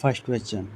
First question,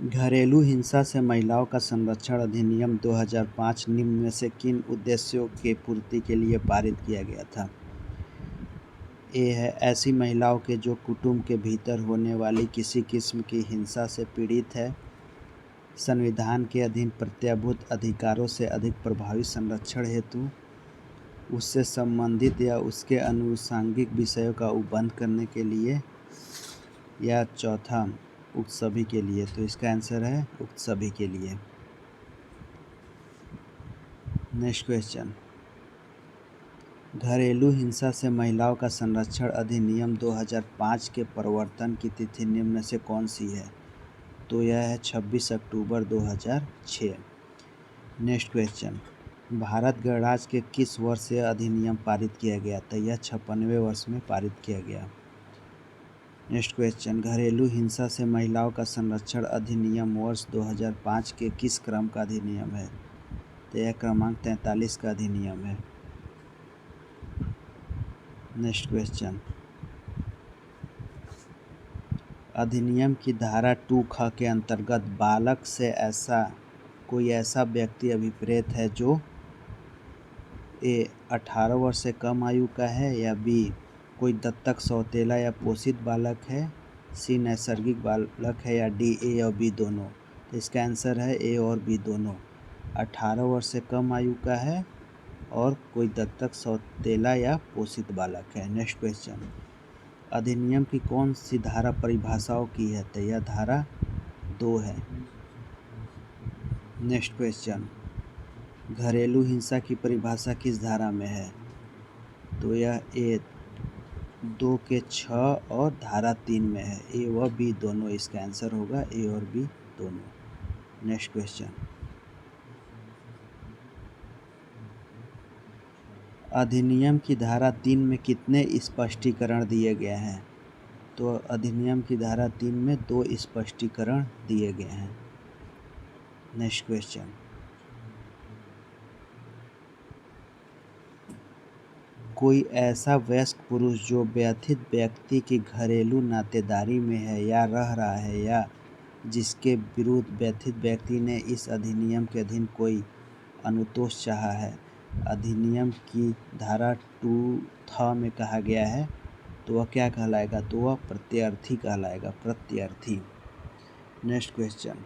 घरेलू हिंसा से महिलाओं का संरक्षण अधिनियम 2005 निम्न में से किन उद्देश्यों की पूर्ति के लिए पारित किया गया था? ए है ऐसी महिलाओं के जो कुटुंब के भीतर होने वाली किसी किस्म की हिंसा से पीड़ित है, संविधान के अधीन प्रत्याभूत अधिकारों से अधिक प्रभावी संरक्षण हेतु उससे संबंधित या उसके आनुषंगिक विषयों का उपबंध करने के लिए, या चौथा उक्त सभी के लिए। तो इसका आंसर है उक्त सभी के लिए। नेक्स्ट क्वेश्चन, घरेलू हिंसा से महिलाओं का संरक्षण अधिनियम 2005 के प्रवर्तन की तिथि निम्न में से कौन सी है? तो यह है 26 अक्टूबर 2006। नेक्स्ट क्वेश्चन, भारत गणराज्य के किस वर्ष से अधिनियम पारित किया गया था? यह 56वें वर्ष में पारित किया गया। नेक्स्ट क्वेश्चन, घरेलू हिंसा से महिलाओं का संरक्षण अधिनियम वर्ष 2005 के किस क्रम का अधिनियम है? तो यह क्रमांक 43 का अधिनियम है। नेक्स्ट क्वेश्चन, अधिनियम की धारा 2 ख के अंतर्गत बालक से कोई ऐसा व्यक्ति अभिप्रेत है जो ए 18 वर्ष से कम आयु का है, या बी कोई दत्तक सौतेला या पोषित बालक है, सी नैसर्गिक बालक है, या डी ए और बी दोनों। तो इसका आंसर है ए और बी दोनों। 18 वर्ष से कम आयु का है और कोई दत्तक सौतेला या पोषित बालक है। नेक्स्ट क्वेश्चन, अधिनियम की कौन सी धारा परिभाषाओं की है? तो यह धारा 2 है। नेक्स्ट क्वेश्चन, घरेलू हिंसा की परिभाषा किस धारा में है? तो यह ए 2 के 6 और धारा 3 में है। ए व बी दोनों इसका आंसर होगा, ए और बी दोनों। नेक्स्ट क्वेश्चन, अधिनियम की धारा 3 में कितने स्पष्टीकरण दिए गए हैं? तो अधिनियम की धारा 3 में 2 स्पष्टीकरण दिए गए हैं। नेक्स्ट क्वेश्चन, कोई ऐसा वयस्क पुरुष जो व्यथित व्यक्ति की घरेलू नातेदारी में है या रह रहा है, या जिसके विरुद्ध व्यथित व्यक्ति ने इस अधिनियम के अधीन कोई अनुतोष चाहा है, अधिनियम की धारा 2 थ में कहा गया है, तो वह क्या कहलाएगा? तो वह प्रत्यर्थी कहलाएगा, प्रत्यर्थी। नेक्स्ट क्वेश्चन,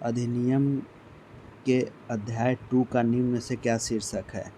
अधिनियम के अध्याय 2 का निम्न में से क्या शीर्षक है?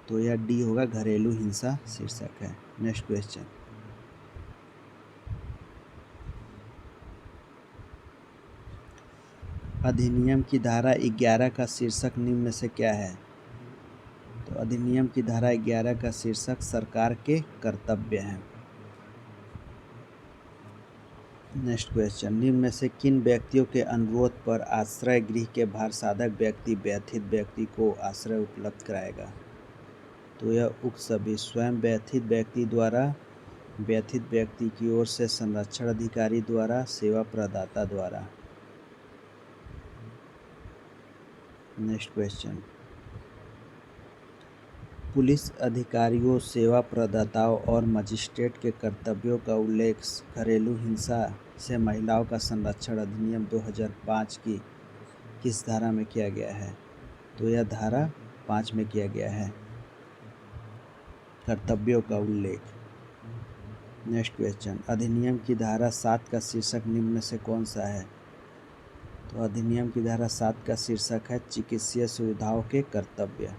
तो यह डी होगा, घरेलू हिंसा शीर्षक है। नेक्स्ट क्वेश्चन, अधिनियम की धारा 11 का शीर्षक निम्न में से क्या है? तो अधिनियम की धारा 11 का शीर्षक सरकार के कर्तव्य है। नेक्स्ट क्वेश्चन, निम्न में से किन व्यक्तियों के अनुरोध पर आश्रय गृह के भारसाधक व्यक्ति व्यथित व्यक्ति को आश्रय उपलब्ध कराएगा? तो यह उक्त सभी, स्वयं व्यथित व्यक्ति द्वारा, व्यथित व्यक्ति की ओर से संरक्षण अधिकारी द्वारा, सेवा प्रदाता द्वारा। नेक्स्ट क्वेश्चन, पुलिस अधिकारियों, सेवा प्रदाताओं और मजिस्ट्रेट के कर्तव्यों का उल्लेख घरेलू हिंसा से महिलाओं का संरक्षण अधिनियम 2005 की किस धारा में किया गया है? तो यह धारा 5 में किया गया है, कर्तव्यों का उल्लेख। नेक्स्ट क्वेश्चन, अधिनियम की धारा 7 का शीर्षक निम्न में से कौन सा है? तो अधिनियम की धारा 7 का शीर्षक है चिकित्सीय सुविधाओं के कर्तव्य।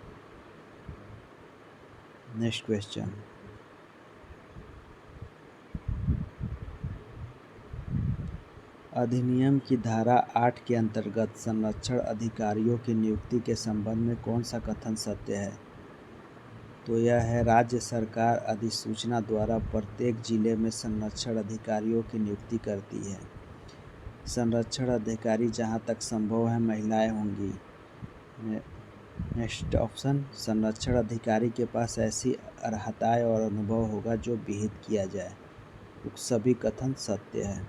नेक्स्ट क्वेश्चन, अधिनियम की धारा 8 के अंतर्गत संरक्षण अधिकारियों की नियुक्ति के संबंध में कौन सा कथन सत्य है? तो यह है, राज्य सरकार अधिसूचना द्वारा प्रत्येक जिले में संरक्षण अधिकारियों की नियुक्ति करती है। संरक्षण अधिकारी जहां तक संभव है महिलाएं होंगी। नेक्स्ट ऑप्शन, संरक्षण अधिकारी के पास ऐसी अर्हताएं और अनुभव होगा जो विहित किया जाए। उक्त सभी कथन सत्य है।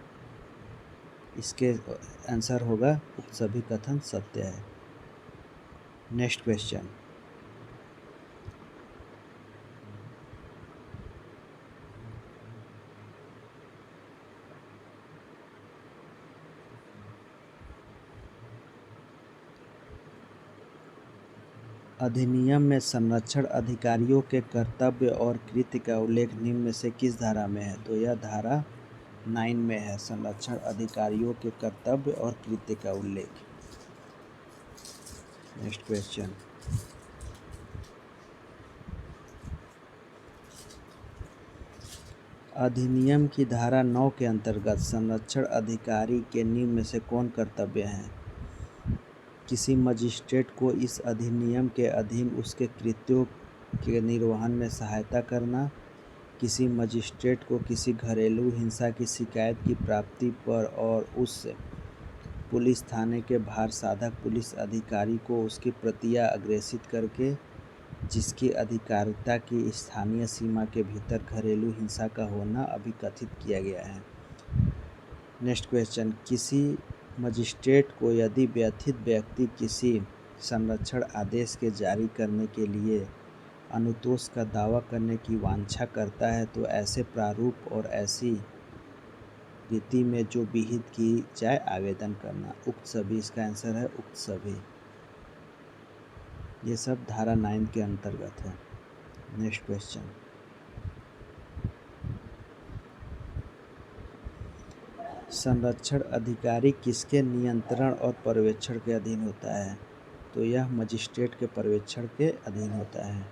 इसके आंसर होगा उक्त सभी कथन सत्य है। नेक्स्ट क्वेश्चन, अधिनियम में संरक्षण अधिकारियों के कर्तव्य और कृत्य का उल्लेख निम्न में से किस धारा में है? तो यह धारा 9 में है, संरक्षण अधिकारियों के कर्तव्य और कृत्य का उल्लेख। नेक्स्ट क्वेश्चन, अधिनियम की धारा 9 के अंतर्गत संरक्षण अधिकारी के निम्न में से कौन कर्तव्य हैं? किसी मजिस्ट्रेट को इस अधिनियम के अधीन उसके कृत्यों के निर्वहन में सहायता करना, किसी मजिस्ट्रेट को किसी घरेलू हिंसा की शिकायत की प्राप्ति पर और उस पुलिस थाने के भार साधक पुलिस अधिकारी को उसकी प्रतियां अग्रेसित करके जिसकी अधिकारिता की स्थानीय सीमा के भीतर घरेलू हिंसा का होना अभिकथित किया गया है। नेक्स्ट क्वेश्चन, किसी मजिस्ट्रेट को यदि व्यथित व्यक्ति किसी संरक्षण आदेश के जारी करने के लिए अनुतोष का दावा करने की वांछा करता है तो ऐसे प्रारूप और ऐसी रीति में जो विहित की जाए आवेदन करना। उक्त सभी, इसका आंसर है उक्त सभी। ये सब धारा 9 के अंतर्गत है। नेक्स्ट क्वेश्चन, संरक्षण अधिकारी किसके नियंत्रण और पर्यवेक्षण के अधीन होता है? तो यह मजिस्ट्रेट के पर्यवेक्षण के अधीन होता है।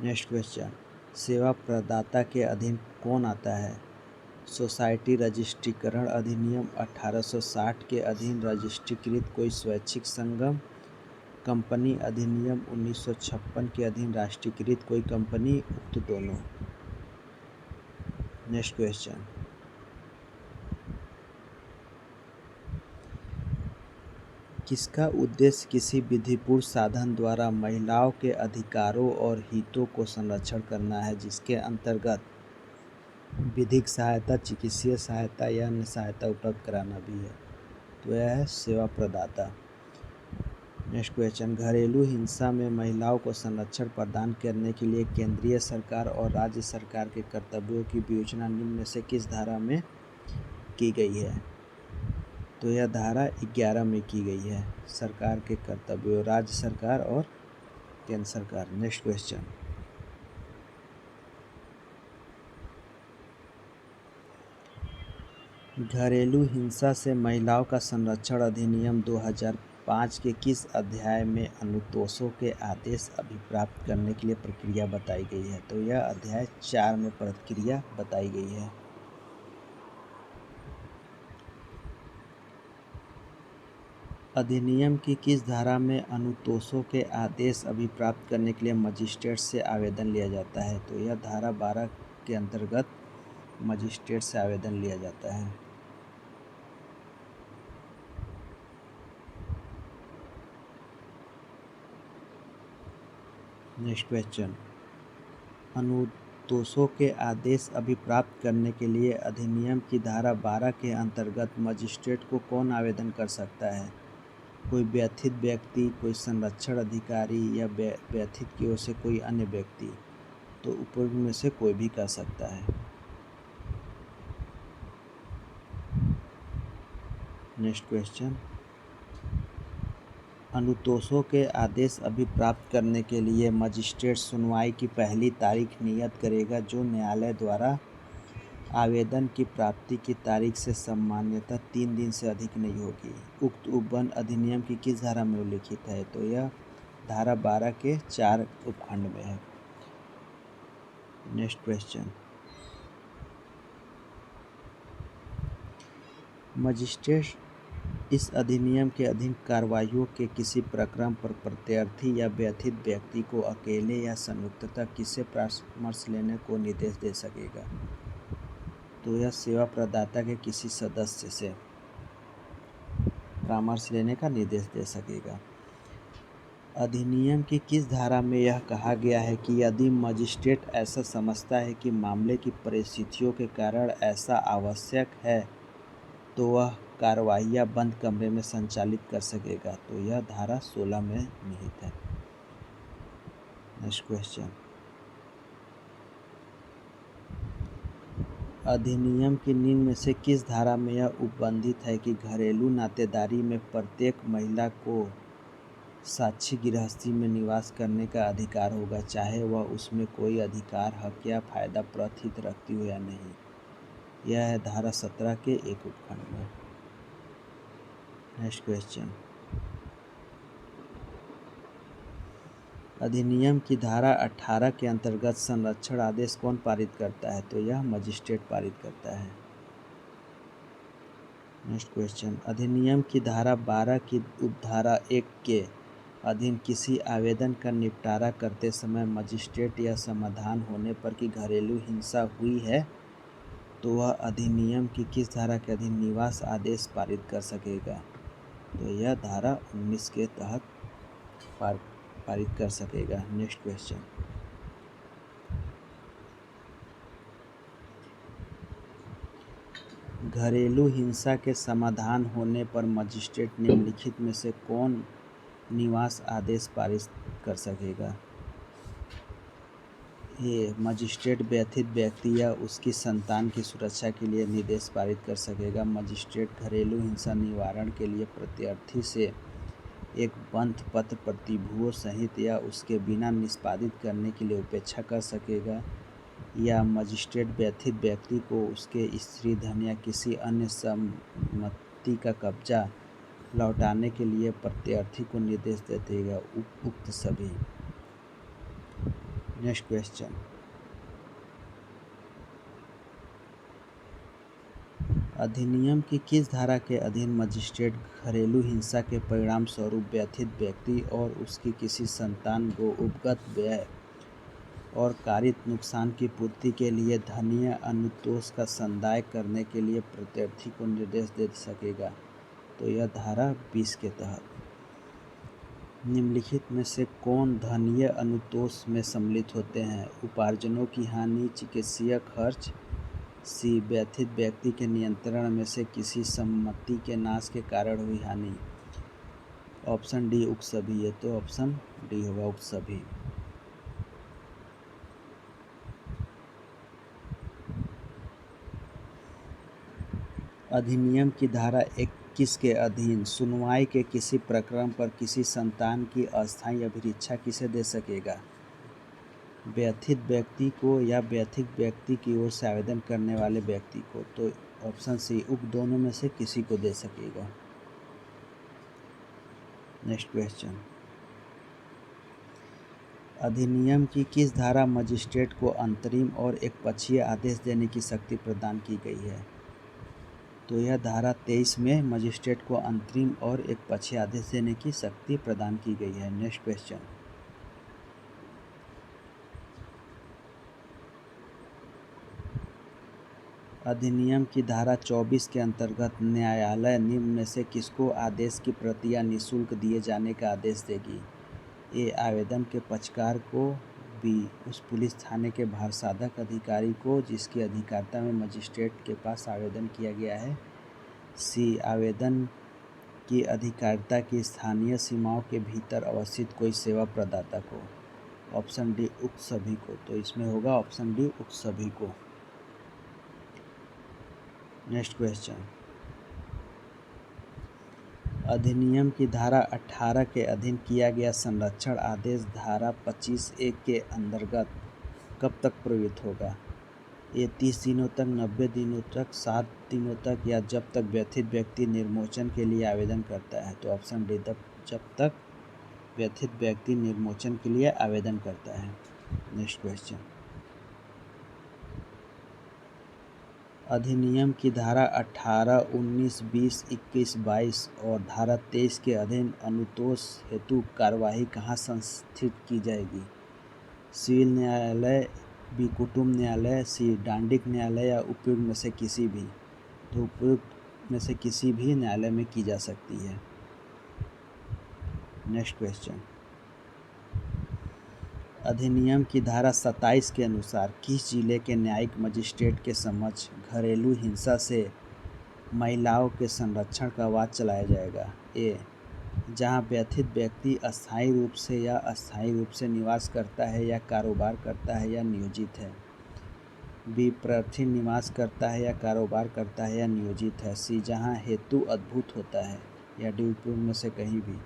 नेक्स्ट क्वेश्चन, सेवा प्रदाता के अधीन कौन आता है? सोसाइटी रजिस्ट्रीकरण अधिनियम 1860 के अधीन रजिस्ट्रीकृत कोई स्वैच्छिक संगम, कंपनी अधिनियम 1956 के अधीन राष्ट्रीयकृत कोई कंपनी, उक्त दोनों। नेक्स्ट क्वेश्चन, किसका उद्देश्य किसी विधिपूर्ण साधन द्वारा महिलाओं के अधिकारों और हितों को संरक्षण करना है, जिसके अंतर्गत विधिक सहायता, चिकित्सीय सहायता या अन्य सहायता उपलब्ध कराना भी है? तो यह है सेवा प्रदाता। नेक्स्ट क्वेश्चन, घरेलू हिंसा में महिलाओं को संरक्षण प्रदान करने के लिए केंद्रीय सरकार और राज्य सरकार के कर्तव्यों की विवेचना निम्न में से किस धारा में की गई है? तो यह धारा 11 में की गई है, सरकार के कर्तव्यों, राज्य सरकार और केंद्र सरकार। नेक्स्ट क्वेश्चन, घरेलू हिंसा से महिलाओं का संरक्षण अधिनियम 2005 के किस अध्याय में अनुतोषों के आदेश अभिप्राप्त करने के लिए प्रक्रिया बताई गई है? तो यह अध्याय 4 में प्रक्रिया बताई गई है। अधिनियम की किस धारा में अनुतोषों के आदेश अभिप्राप्त करने के लिए मजिस्ट्रेट से आवेदन लिया जाता है? तो यह धारा 12 के अंतर्गत मजिस्ट्रेट से आवेदन लिया जाता है। नेक्स्ट क्वेश्चन, अनुतोषों के आदेश अभिप्राप्त करने के लिए अधिनियम की धारा 12 के अंतर्गत मजिस्ट्रेट को कौन आवेदन कर सकता है? कोई व्यथित व्यक्ति, कोई संरक्षण अधिकारी या व्यथित की ओर से कोई अन्य व्यक्ति? तो उपरोक्त में से कोई भी कर सकता है। नेक्स्ट क्वेश्चन, अनुतोषों के आदेश अभिप्राप्त करने के लिए मजिस्ट्रेट सुनवाई की पहली तारीख नियत करेगा जो न्यायालय द्वारा आवेदन की प्राप्ति की तारीख से सामान्यतः 3 दिन से अधिक नहीं होगी। उक्त उपबंध अधिनियम की किस धारा में उल्लिखित है? तो यह धारा 12 के 4 उपखंड में है। नेक्स्ट क्वेश्चन, मजिस्ट्रेट इस अधिनियम के अधीन कार्रवाइयों के किसी प्रकरण पर प्रत्यार्थी या व्यथित व्यक्ति को अकेले या संयुक्तः किससे परामर्श लेने को निर्देश दे सकेगा? तो यह सेवा प्रदाता के किसी सदस्य से परामर्श लेने का निर्देश दे सकेगा। अधिनियम की किस धारा में यह कहा गया है कि यदि मजिस्ट्रेट ऐसा समझता है कि मामले की परिस्थितियों के कारण ऐसा आवश्यक है तो वह कार्रवाइयाँ बंद कमरे में संचालित कर सकेगा? तो यह धारा 16 में निहित है। नेक्स्ट क्वेश्चन, अधिनियम की निम्न में से किस धारा में यह उपबंधित है कि घरेलू नातेदारी में प्रत्येक महिला को साक्षी गृहस्थी में निवास करने का अधिकार होगा, चाहे वह उसमें कोई अधिकार, हक या फायदा प्रथित रखती हो या नहीं। यह है धारा 17 के एक उपखंड में। नेक्स्ट क्वेश्चन, अधिनियम की धारा 18 के अंतर्गत संरक्षण आदेश कौन पारित करता है? तो यह मजिस्ट्रेट पारित करता है। नेक्स्ट क्वेश्चन, अधिनियम की धारा 12 की उपधारा 1 के अधीन किसी आवेदन का निपटारा करते समय मजिस्ट्रेट या समाधान होने पर कि घरेलू हिंसा हुई है तो वह अधिनियम की किस धारा के अधीन निवास आदेश पारित कर सकेगा? तो यह धारा 19 के तहत पारित कर सकेगा। नेक्स्ट क्वेश्चन, घरेलू हिंसा के समाधान होने पर मजिस्ट्रेट निम्नलिखित में से कौन निवास आदेश पारित कर सकेगा? ये मजिस्ट्रेट व्यथित व्यक्ति या उसकी संतान की सुरक्षा के लिए निर्देश पारित कर सकेगा। मजिस्ट्रेट घरेलू हिंसा निवारण के लिए प्रत्यर्थी से एक बंध पत्र प्रतिभूओं सहित या उसके बिना निष्पादित करने के लिए उपेक्षा कर सकेगा, या मजिस्ट्रेट व्यथित व्यक्ति को उसके स्त्री, धन या किसी अन्य संपत्ति का कब्जा लौटाने के लिए प्रत्यर्थी को निर्देश दे देगा। उक्त सभी। नेक्स्ट क्वेश्चन, अधिनियम की किस धारा के अधीन मजिस्ट्रेट घरेलू हिंसा के परिणाम स्वरूप व्यथित व्यक्ति और उसकी किसी संतान को उपगत व्यय और कारित नुकसान की पूर्ति के लिए धनीय अनुतोष का संदाय करने के लिए प्रत्यर्थी को निर्देश दे सकेगा? तो यह धारा 20 के तहत। निम्नलिखित में से कौन धनीय अनुतोष में सम्मिलित होते हैं? उपार्जनों की हानि, चिकित्सीय खर्च, सी व्यथित व्यक्ति के नियंत्रण में से किसी संपत्ति के नाश के कारण हुई हानि। ऑप्शन डी उक्त सभी है, तो ऑप्शन डी होगा उक्त सभी। अधिनियम की धारा 21 के अधीन सुनवाई के किसी प्रकरण पर किसी संतान की अस्थायी अभिरक्षा किसे दे सकेगा? व्यथित व्यक्ति को या व्यथित व्यक्ति की ओर से आवेदन करने वाले व्यक्ति को। तो ऑप्शन सी उक्त दोनों में से किसी को दे सकेगा। नेक्स्ट क्वेश्चन, अधिनियम की किस धारा मजिस्ट्रेट को अंतरिम और एकपक्षीय आदेश देने की शक्ति प्रदान की गई है? तो यह धारा 23 में मजिस्ट्रेट को अंतरिम और एकपक्षीय आदेश देने की शक्ति प्रदान की गई है। नेक्स्ट क्वेश्चन, अधिनियम की धारा 24 के अंतर्गत न्यायालय निम्न में से किसको आदेश की प्रतियां निःशुल्क दिए जाने का आदेश देगी? ए आवेदन के पक्षकार को, बी उस पुलिस थाने के भारसाधक अधिकारी को जिसकी अधिकारिता में मजिस्ट्रेट के पास आवेदन किया गया है, सी आवेदन की अधिकारिता की स्थानीय सीमाओं के भीतर अवस्थित कोई सेवा प्रदाता को। ऑप्शन डी उक्त सभी को। तो इसमें होगा ऑप्शन डी उक्त सभी को। नेक्स्ट क्वेश्चन, अधिनियम की धारा 18 के अधीन किया गया संरक्षण आदेश धारा 25(1) के अंतर्गत कब तक प्रयुक्त होगा? ये 30 दिनों तक, 90 दिनों तक, 7 दिनों तक, या जब तक व्यथित व्यक्ति निर्मोचन के लिए आवेदन करता है। तो ऑप्शन डी जब तक व्यथित व्यक्ति निर्मोचन के लिए आवेदन करता है। नेक्स्ट क्वेश्चन, अधिनियम की धारा 18, 19, 20, 21, 22 और धारा 23 के अधीन अनुतोष हेतु कार्यवाही कहाँ संस्थित की जाएगी? सिविल न्यायालय, बी कुटुम्ब न्यायालय, सी डांडिक न्यायालय, या उपयुक्त में से किसी भी। तो उपयुक्त में से किसी भी न्यायालय में की जा सकती है। नेक्स्ट क्वेश्चन, अधिनियम की धारा 27 के अनुसार किस जिले के न्यायिक मजिस्ट्रेट के समक्ष घरेलू हिंसा से महिलाओं के संरक्षण का वाद चलाया जाएगा? ए जहां व्यथित व्यक्ति अस्थायी रूप से या अस्थायी रूप से निवास करता है या कारोबार करता है या नियोजित है, बी प्रार्थी निवास करता है या कारोबार करता है या नियोजित है, सी जहां हेतु अद्भुत होता है, या डी उपयुक्त में से कहीं भी।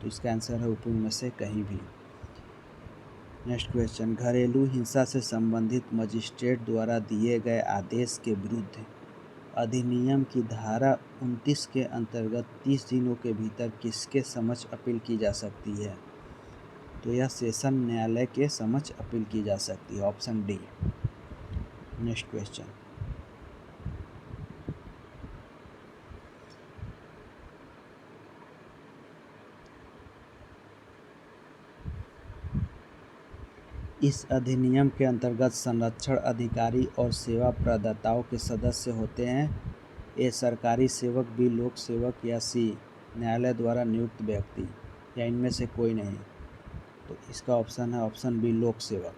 तो इसका आंसर है ऊपर में से कहीं भी। नेक्स्ट क्वेश्चन, घरेलू हिंसा से संबंधित मजिस्ट्रेट द्वारा दिए गए आदेश के विरुद्ध अधिनियम की धारा 29 के अंतर्गत 30 दिनों के भीतर किसके समक्ष अपील की जा सकती है? तो यह सेशन न्यायालय के समक्ष अपील की जा सकती है, ऑप्शन डी। नेक्स्ट क्वेश्चन, इस अधिनियम के अंतर्गत संरक्षण अधिकारी और सेवा प्रदाताओं के सदस्य होते हैं। ए सरकारी सेवक, बी लोक सेवक, या सी न्यायालय द्वारा नियुक्त व्यक्ति, या इनमें से कोई नहीं। तो इसका ऑप्शन है ऑप्शन बी, लोक सेवक।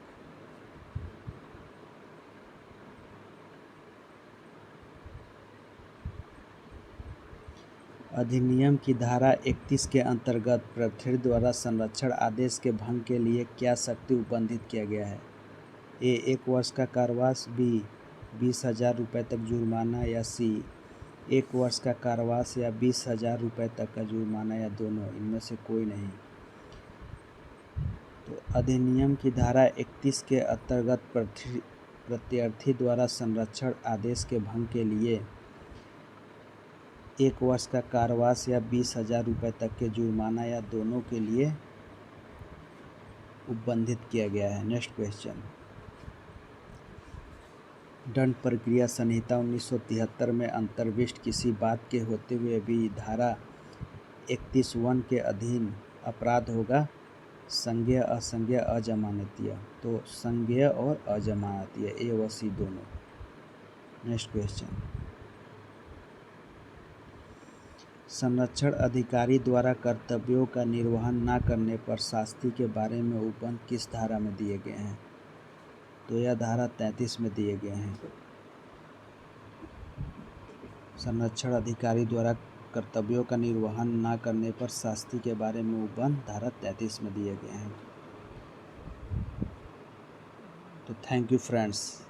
अधिनियम की धारा 31 के अंतर्गत प्राधिकरण द्वारा संरक्षण आदेश के भंग के लिए क्या सख्ती उपबंधित किया गया है? ए 1 वर्ष का कारावास, बी 20,000 रुपये तक जुर्माना, या सी 1 वर्ष का कारावास या 20,000 रुपये तक का जुर्माना, या दोनों, इनमें से कोई नहीं। तो अधिनियम की धारा 31 के अंतर्गत प्रत्यार्थी द्वारा संरक्षण आदेश के भंग के लिए 1 वर्ष का कारावास या 20,000 रुपये तक के जुर्माना, या दोनों के लिए उपबंधित किया गया है। नेक्स्ट क्वेश्चन, दंड प्रक्रिया संहिता 1973 में अंतर्विष्ट किसी बात के होते हुए भी धारा 31(1) के अधीन अपराध होगा? संज्ञेय, असंज्ञेय, अजमानतीय। तो संज्ञेय और अजमानतीय, ए व सी दोनों। नेक्स्ट क्वेश्चन, संरक्षण अधिकारी द्वारा कर्तव्यों का निर्वहन न करने पर शास्ति के बारे में उपबंध किस धारा में दिए गए हैं? तो यह धारा 33 में दिए गए हैं। संरक्षण अधिकारी द्वारा कर्तव्यों का निर्वहन न करने पर शास्ति के बारे में उपबंध धारा 33 में दिए गए हैं। तो थैंक यू फ्रेंड्स।